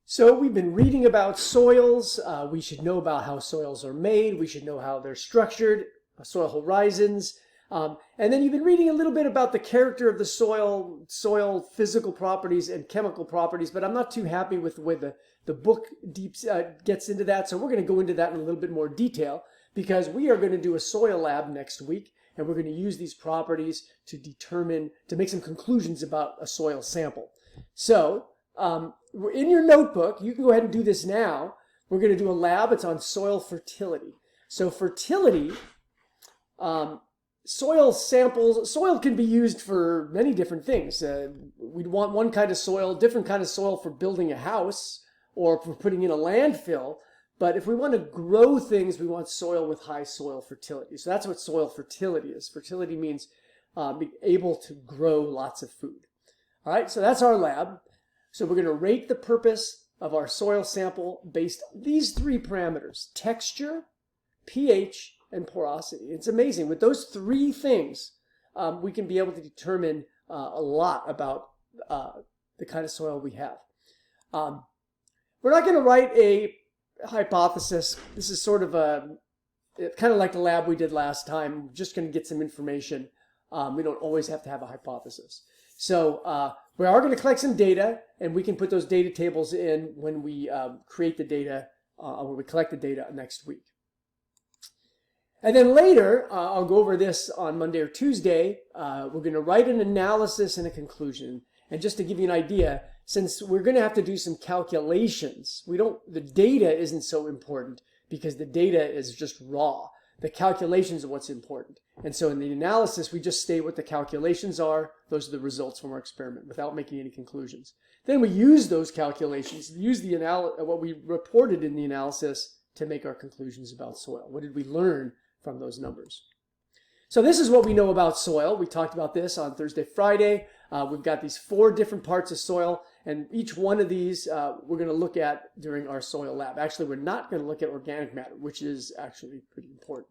So we've been reading about soils. We should know about how soils are made. We should know how they're structured, soil horizons. And then you've been reading a little bit about the character of the soil physical properties and chemical properties, but I'm not too happy with the way the book gets into that. So we're going to go into that in a little bit more detail because we are going to do a soil lab next week, and we're going to use these properties to make some conclusions about a soil sample. So, in your notebook, you can go ahead and do this now. We're going to do a lab. It's on soil fertility. So fertility, soil samples, soil can be used for many different things. We'd want one kind of soil, different kind of soil for building a house or for putting in a landfill. But if we want to grow things, we want soil with high soil fertility. So that's what soil fertility is. Fertility means being able to grow lots of food. All right, so that's our lab. So we're going to rate the purpose of our soil sample based on these three parameters: texture, pH, and porosity. It's amazing. With those three things, we can be able to determine a lot about the kind of soil we have. We're not going to write a hypothesis. This is sort of kind of like the lab we did last time. We're just going to get some information. We don't always have to have a hypothesis. So we are going to collect some data, and we can put those data tables in when we create the data, when we collect the data next week. And then later, I'll go over this on Monday or Tuesday. We're going to write an analysis and a conclusion. And just to give you an idea, since we're going to have to do some calculations, the data isn't so important because the data is just raw. The calculations are what's important. And so in the analysis, we just state what the calculations are. Those are the results from our experiment without making any conclusions. Then we use those calculations, use what we reported in the analysis to make our conclusions about soil. What did we learn from those numbers? So this is what we know about soil. We talked about this on Thursday, Friday. We've got these 4 different parts of soil, and each one of these we're going to look at during our soil lab. Actually, we're not going to look at organic matter, which is actually pretty important.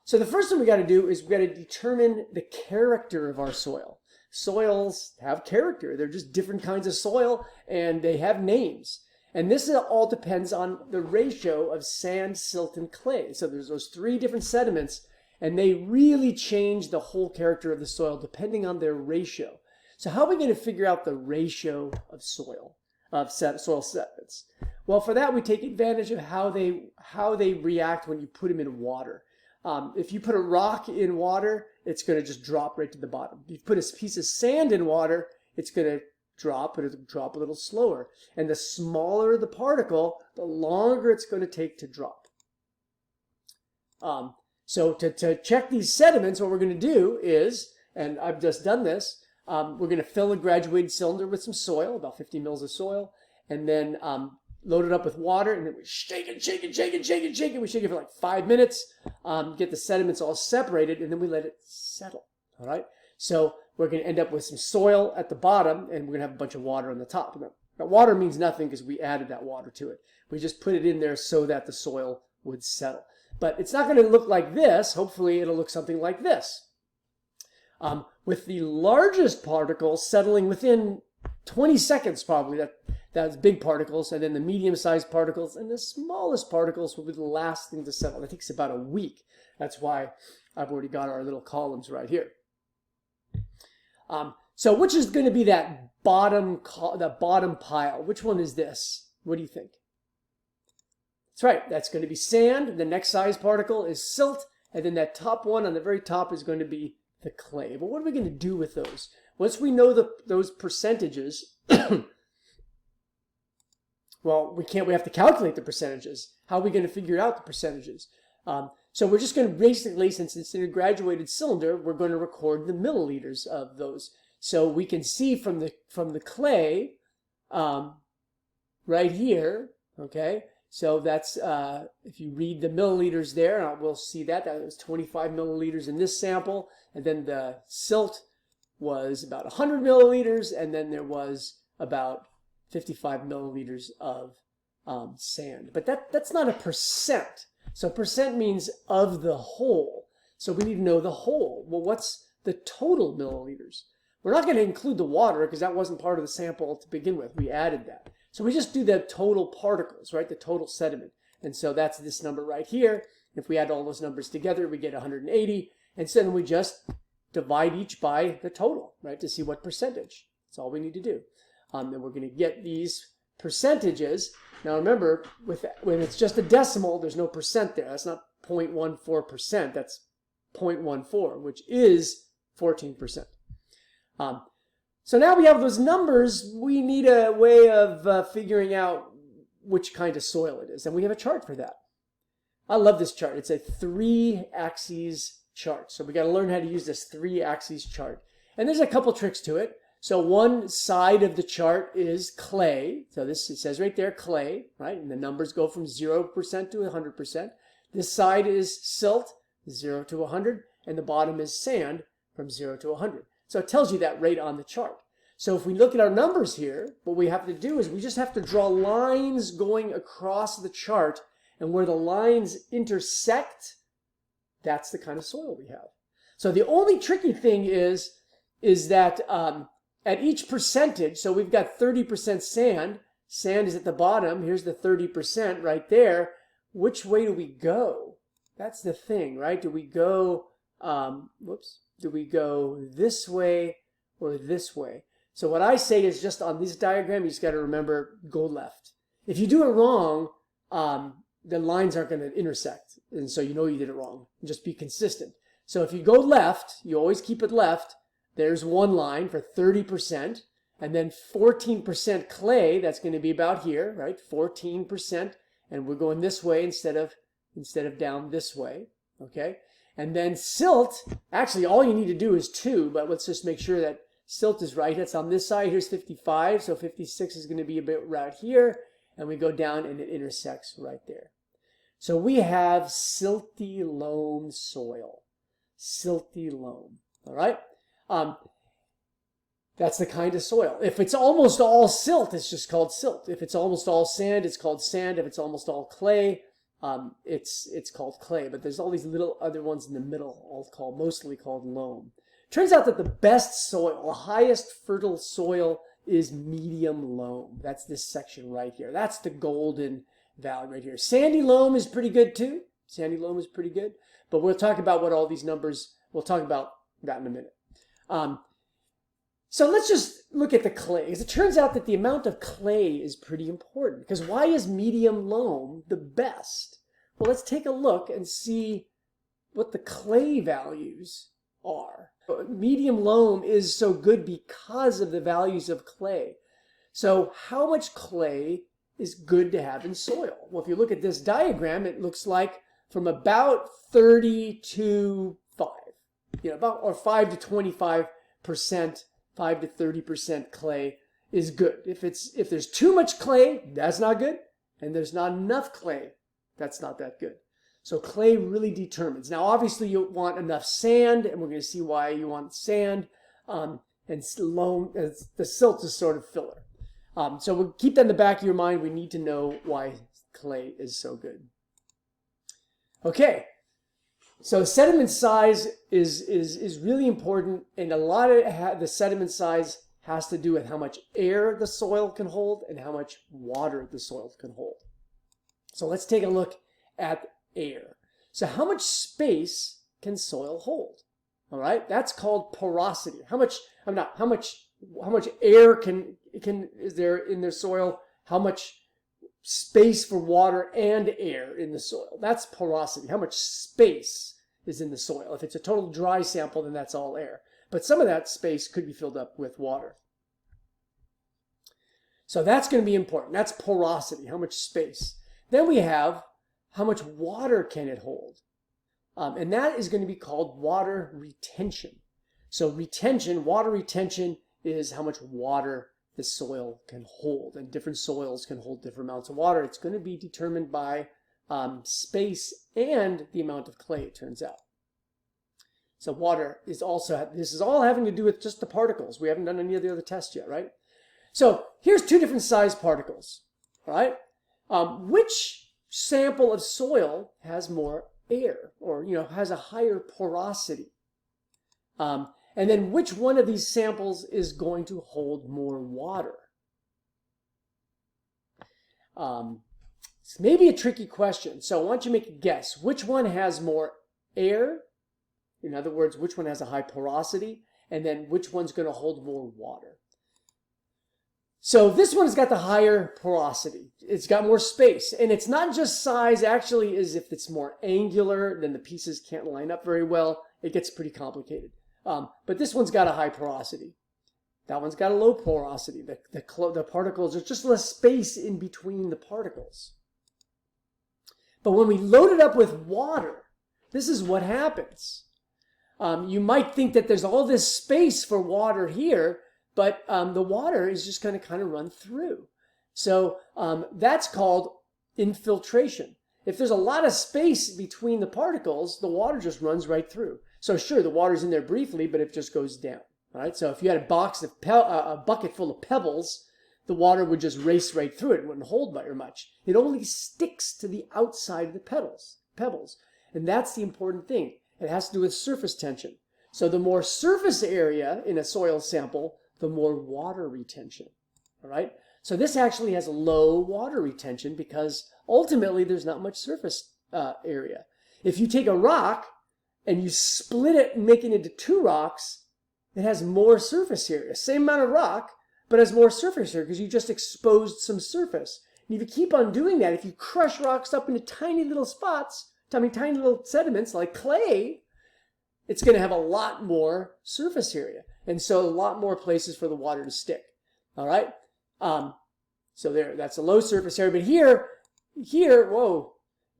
So the first thing we got to do is we got to determine the character of our soil. Soils have character. They're just different kinds of soil, and they have names. And this all depends on the ratio of sand, silt, and clay. So there's those 3 different sediments, and they really change the whole character of the soil depending on their ratio. So how are we going to figure out the ratio of soil sediments? Well, for that we take advantage of how they react when you put them in water. If you put a rock in water, it's going to just drop right to the bottom. If you put a piece of sand in water, it's going to drop, but it'll drop a little slower. And the smaller the particle, the longer it's going to take to drop. So to check these sediments, what we're going to do is, and I've just done this, we're going to fill a graduated cylinder with some soil, about 50 mils of soil, and then load it up with water, and then we shake it. We shake it for like 5 minutes, get the sediments all separated, and then we let it settle. All right. So we're going to end up with some soil at the bottom, and we're going to have a bunch of water on the top. Now, water means nothing because we added that water to it. We just put it in there so that the soil would settle. But it's not going to look like this. Hopefully, it'll look something like this. With the largest particles settling within 20 seconds probably. That's big particles, and then the medium-sized particles, and the smallest particles will be the last thing to settle. It takes about a week. That's why I've already got our little columns right here. So which is going to be that bottom pile? Which one is this? What do you think? That's right. That's going to be sand. The next size particle is silt, and then that top one on the very top is going to be the clay. But what are we going to do with those? Once we know those percentages, well, we have to calculate the percentages. How are we going to figure out the percentages? So we're just going to basically, since it's in a graduated cylinder, we're going to record the milliliters of those. So we can see from the clay right here, okay? So that's, if you read the milliliters there, we'll see that was 25 milliliters in this sample. And then the silt was about 100 milliliters, and then there was about 55 milliliters of sand. But that's not a percent. So percent means of the whole. So we need to know the whole. Well, what's the total milliliters? We're not going to include the water because that wasn't part of the sample to begin with. We added that. So we just do the total particles, right? The total sediment. And so that's this number right here. If we add all those numbers together, we get 180. And so then we just divide each by the total, right, to see what percentage. That's all we need to do. Then we're going to get these percentages. Now remember, when it's just a decimal, there's no percent there. That's not 0.14%. That's 0.14, which is 14%. So now we have those numbers. We need a way of figuring out which kind of soil it is. And we have a chart for that. I love this chart. It's a 3-axis chart. So we got to learn how to use this 3-axis chart. And there's a couple tricks to it. So one side of the chart is clay. So this, it says right there, clay, right? And the numbers go from 0% to 100%. This side is silt, 0 to 100. And the bottom is sand, from 0 to 100. So it tells you that right on the chart. So if we look at our numbers here, what we have to do is we just have to draw lines going across the chart, and where the lines intersect, that's the kind of soil we have. So the only tricky thing is that at each percentage, so we've got 30% sand. Sand is at the bottom. Here's the 30% right there. Which way do we go? That's the thing, right? Do we go, do we go this way or this way? So what I say is, just on this diagram, you just got to remember, go left. If you do it wrong, the lines aren't going to intersect. And so you know you did it wrong. Just be consistent. So if you go left, you always keep it left. There's one line for 30%. And then 14% clay, that's going to be about here, right? 14%. And we're going this way instead of down this way. Okay? And then silt, actually all you need to do is 2, but let's just make sure that silt is right. It's on this side. Here's 55, so 56 is going to be a bit right here. And we go down and it intersects right there. So we have silty loam soil. Silty loam. All right? That's the kind of soil. If it's almost all silt, it's just called silt. If it's almost all sand, it's called sand. If it's almost all clay, it's called clay. But there's all these little other ones in the middle, mostly called loam. Turns out that the best soil, the highest fertile soil, is medium loam. That's this section right here. That's the golden valley right here. Sandy loam is pretty good too. Sandy loam is pretty good. But we'll talk about what all these numbers, we'll talk about that in a minute. So let's just look at the clay. Because it turns out that the amount of clay is pretty important. Because why is medium loam the best? Well, let's take a look and see what the clay values are. Medium loam is so good because of the values of clay. So how much clay is good to have in soil? Well, if you look at this diagram, it looks like from about 30 to 5, or 5 to 25%, 5 to 30% clay is good. If there's too much clay, that's not good, and there's not enough clay, that's not that good. So clay really determines. Now, obviously, you want enough sand, and we're going to see why you want sand. And loam, the silt is sort of filler. So we'll keep that in the back of your mind. We need to know why clay is so good. Okay, so sediment size is really important, and a lot of the sediment size has to do with how much air the soil can hold and how much water the soil can hold. So let's take a look at air. So how much space can soil hold? All right, that's called porosity. How much air is there in the soil? How much space for water and air in the soil? That's porosity. How much space is in the soil? If it's a total dry sample, then that's all air. But some of that space could be filled up with water. So that's going to be important. That's porosity, how much space. Then we have how much water can it hold? And that is going to be called water retention. So water retention is how much water the soil can hold. And different soils can hold different amounts of water. It's going to be determined by space and the amount of clay, it turns out. So water is also, this is all having to do with just the particles. We haven't done any of the other tests yet, right? So here's 2 different size particles, all right? Which sample of soil has more air, or has a higher porosity? And then which one of these samples is going to hold more water? It's maybe a tricky question. So I want you to make a guess. Which one has more air? In other words, which one has a high porosity? And then which one's going to hold more water? So this one's got the higher porosity. It's got more space. And it's not just size, actually, is if it's more angular, then the pieces can't line up very well. It gets pretty complicated. But this one's got a high porosity. That one's got a low porosity. The particles, there's just less space in between the particles. But when we load it up with water, this is what happens. You might think that there's all this space for water here, but the water is just going to kind of run through. So that's called infiltration. If there's a lot of space between the particles, the water just runs right through. So sure, the water's in there briefly, but it just goes down. All right. So if you had a bucket full of pebbles, the water would just race right through it. It wouldn't hold very much. It only sticks to the outside of the pebbles. And that's the important thing. It has to do with surface tension. So the more surface area in a soil sample, the more water retention. All right. So this actually has a low water retention because ultimately there's not much surface area. If you take a rock and you split it and make it into two rocks, it has more surface area. Same amount of rock, but has more surface area because you just exposed some surface. And if you keep on doing that, if you crush rocks up into tiny little spots, tiny little sediments like clay, it's going to have a lot more surface area. And so a lot more places for the water to stick. All right? So there, that's a low surface area. But here, whoa,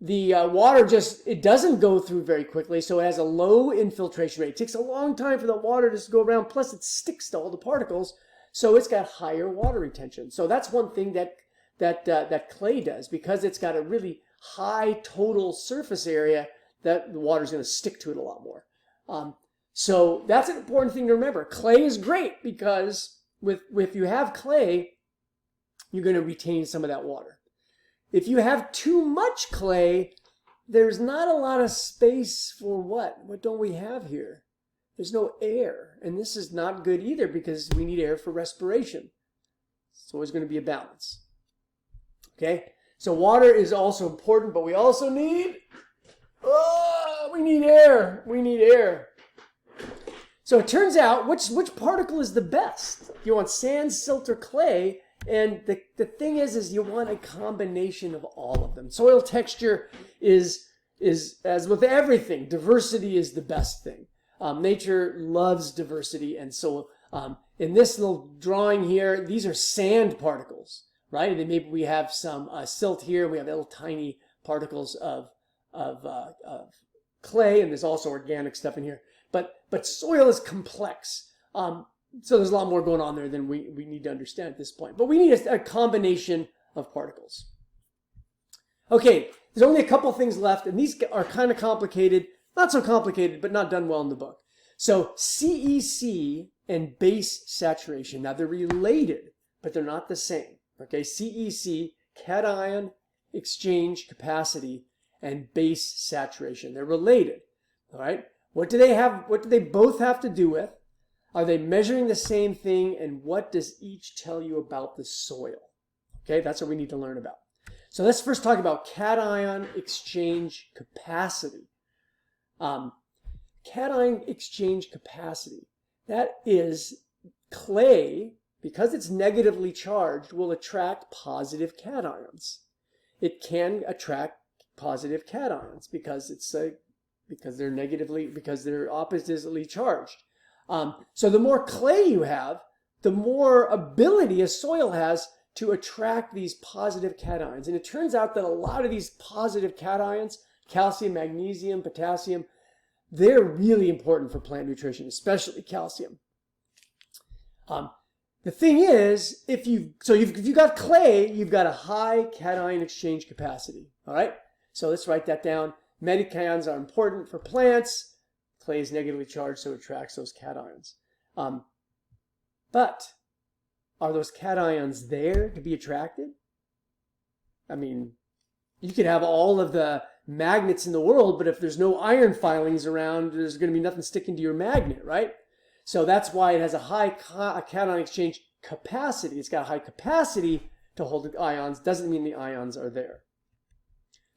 the water it doesn't go through very quickly, so it has a low infiltration rate. It takes a long time for the water to go around, plus it sticks to all the particles, so it's got higher water retention. So that's one thing that clay does, because it's got a really high total surface area, that the water's going to stick to it a lot more. So that's an important thing to remember. Clay is great because if you have clay, you're going to retain some of that water. If you have too much clay, there's not a lot of space for what? What don't we have here? There's no air. And this is not good either because we need air for respiration. It's always going to be a balance. Okay? So water is also important, but we also need, we need air. We need air. So it turns out, which particle is the best? You want sand, silt, or clay? And the thing is you want a combination of all of them. Soil texture is as with everything, diversity is the best thing. Nature loves diversity, and so in this little drawing here, these are sand particles, right? And then maybe we have some silt here. We have little tiny particles of clay, and there's also organic stuff in here. But soil is complex. So there's a lot more going on there than we need to understand at this point. But we need a combination of particles. Okay, there's only a couple things left, and these are kind of complicated. Not so complicated, but not done well in the book. So CEC and base saturation. Now they're related, but they're not the same. Okay, CEC, cation exchange capacity, and base saturation. They're related. All right. What do they have? What do they both have to do with? Are they measuring the same thing? And what does each tell you about the soil? Okay, that's what we need to learn about. So let's first talk about cation exchange capacity. Cation exchange capacity. That is, clay, because it's negatively charged, will attract positive cations. It can attract positive cations because they're oppositely charged. So the more clay you have, the more ability a soil has to attract these positive cations. And it turns out that a lot of these positive cations, calcium, magnesium, potassium, they're really important for plant nutrition, especially calcium. The thing is, if you've got clay, you've got a high cation exchange capacity. All right? So let's write that down. Metacations are important for plants. Clay is negatively charged, so it attracts those cations. But are those cations there to be attracted? I mean, you could have all of the magnets in the world, but if there's no iron filings around, there's going to be nothing sticking to your magnet, right? So that's why it has a high cation exchange capacity. It's got a high capacity to hold the ions doesn't mean the ions are there.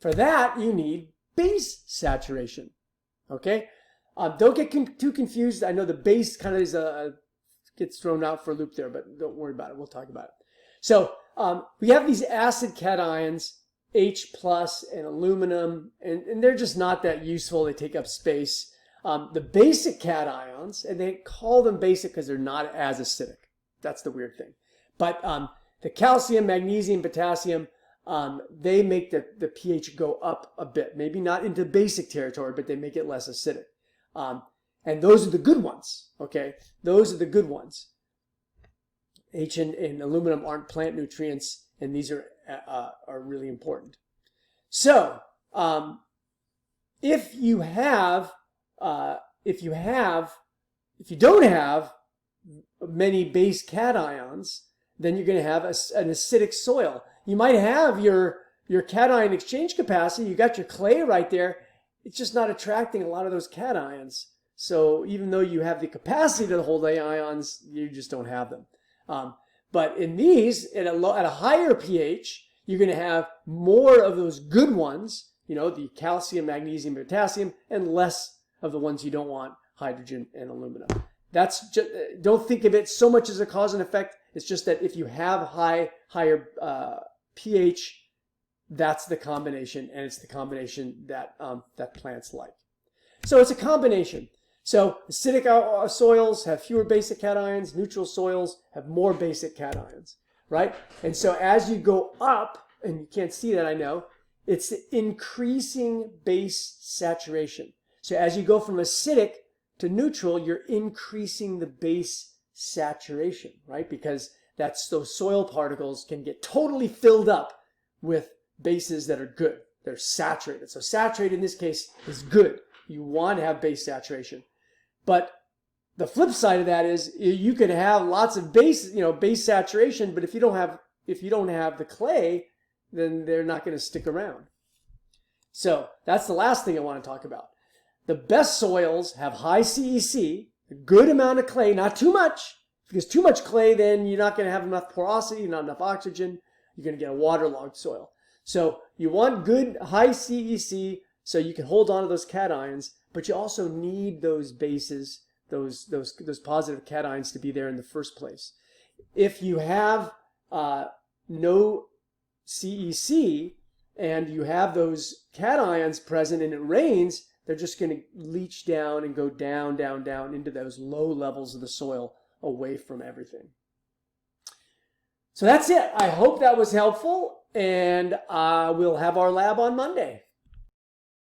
For that, you need base saturation. Okay? Don't get too confused. I know the base kind of is gets thrown out for a loop there, but don't worry about it. We'll talk about it. So we have these acid cations, H plus and aluminum, and they're just not that useful. They take up space. The basic cations, and they call them basic because they're not as acidic. That's the weird thing. But the calcium, magnesium, potassium, they make the pH go up a bit. Maybe not into basic territory, but they make it less acidic. And those are the good ones, okay? Those are the good ones. H and aluminum aren't plant nutrients, and these are really important. So, if you don't have many base cations, then you're going to have an acidic soil. You might have your cation exchange capacity. You got your clay right there. It's just not attracting a lot of those cations. So even though you have the capacity to hold the ions, you just don't have them. But in these, at a higher pH, you're going to have more of those good ones, the calcium, magnesium, potassium, and less of the ones you don't want, hydrogen and aluminum. That's just, don't think of it so much as a cause and effect. It's just that if you have higher pH, that's the combination, and it's the combination that plants like. So it's a combination. So acidic soils have fewer basic cations, neutral soils have more basic cations, right? And so as you go up, and you can't see that, I know, it's increasing base saturation. So as you go from acidic to neutral, you're increasing the base saturation, right? Because those soil particles can get totally filled up with bases that are good. They're saturated. So saturated in this case is good. You want to have base saturation. But the flip side of that is you could have lots of base saturation, but if you don't have the clay, then they're not going to stick around. So that's the last thing I want to talk about. The best soils have high CEC, a good amount of clay, not too much, because too much clay, then you're not going to have enough porosity, not enough oxygen. You're going to get a waterlogged soil. So you want good high CEC so you can hold on to those cations, but you also need those bases, those positive cations to be there in the first place. If you have no CEC and you have those cations present and it rains, they're just going to leach down and go down, down, down into those low levels of the soil away from everything. So that's it. I hope that was helpful, and we'll have our lab on Monday.